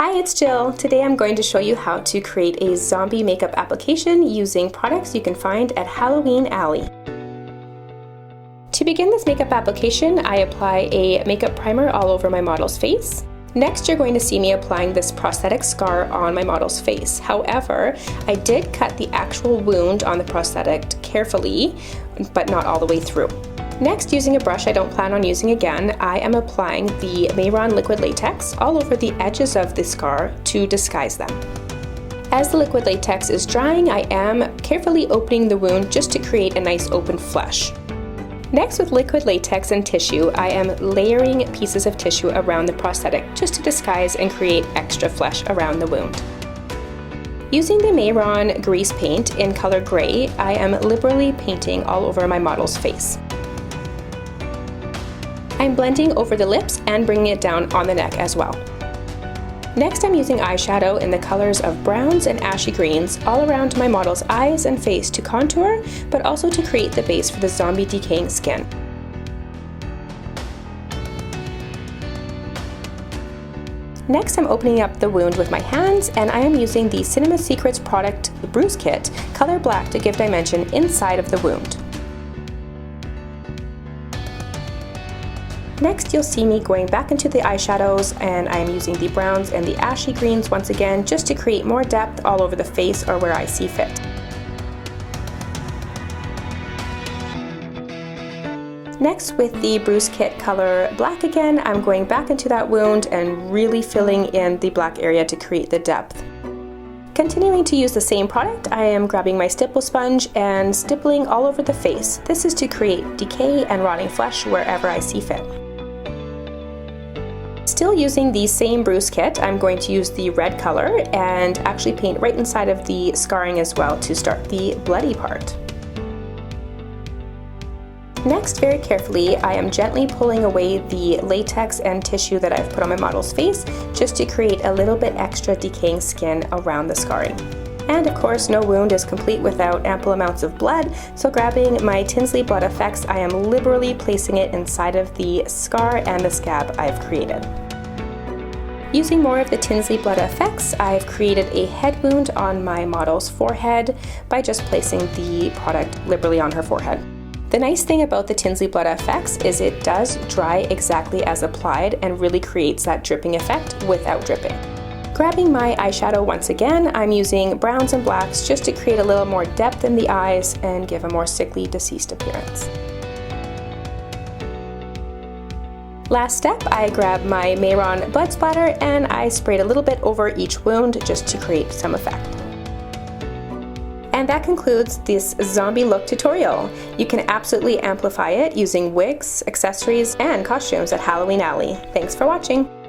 Hi, it's Jill. Today I'm going to show you how to create a zombie makeup application using products you can find at Halloween Alley. To begin this makeup application, I apply a makeup primer all over my model's face. Next, you're going to see me applying this prosthetic scar on my model's face. However, I did cut the actual wound on the prosthetic carefully, but not all the way through. Next, using a brush I don't plan on using again, I am applying the Mehron liquid latex all over the edges of the scar to disguise them. As the liquid latex is drying, I am carefully opening the wound just to create a nice open flesh. Next, with liquid latex and tissue, I am layering pieces of tissue around the prosthetic just to disguise and create extra flesh around the wound. Using the Mehron grease paint in color gray, I am liberally painting all over my model's face. I'm blending over the lips and bringing it down on the neck as well. Next, I'm using eyeshadow in the colors of browns and ashy greens all around my model's eyes and face to contour, but also to create the base for the zombie decaying skin. Next, I'm opening up the wound with my hands, and I am using the Secrets product Bruise Kit, color black, to give dimension inside of the wound. Next, you'll see me going back into the eyeshadows, and I'm using the browns and the ashy greens once again just to create more depth all over the face or where I see fit. Next, with the Bruise Kit color black again, I'm going back into that wound and really filling in the black area to create the depth. Continuing to use the same product, I am grabbing my stipple sponge and stippling all over the face. This is to create decay and rotting flesh wherever I see fit. Still using the same Bruise Kit, I'm going to use the red color and actually paint right inside of the scarring as well to start the bloody part. Next, very carefully, I am gently pulling away the latex and tissue that I've put on my model's face just to create a little bit extra decaying skin around the scarring. And of course, no wound is complete without ample amounts of blood, so grabbing my Tinsley Blood FX, I am liberally placing it inside of the scar and the scab I've created. Using more of the Tinsley Blood FX, I've created a head wound on my model's forehead by just placing the product liberally on her forehead. The nice thing about the Tinsley Blood FX is it does dry exactly as applied and really creates that dripping effect without dripping. Grabbing my eyeshadow once again, I'm using browns and blacks just to create a little more depth in the eyes and give a more sickly, deceased appearance. Last step, I grabbed my Mehron blood splatter and I sprayed a little bit over each wound just to create some effect. And that concludes this zombie look tutorial. You can absolutely amplify it using wigs, accessories, and costumes at Halloween Alley. Thanks for watching!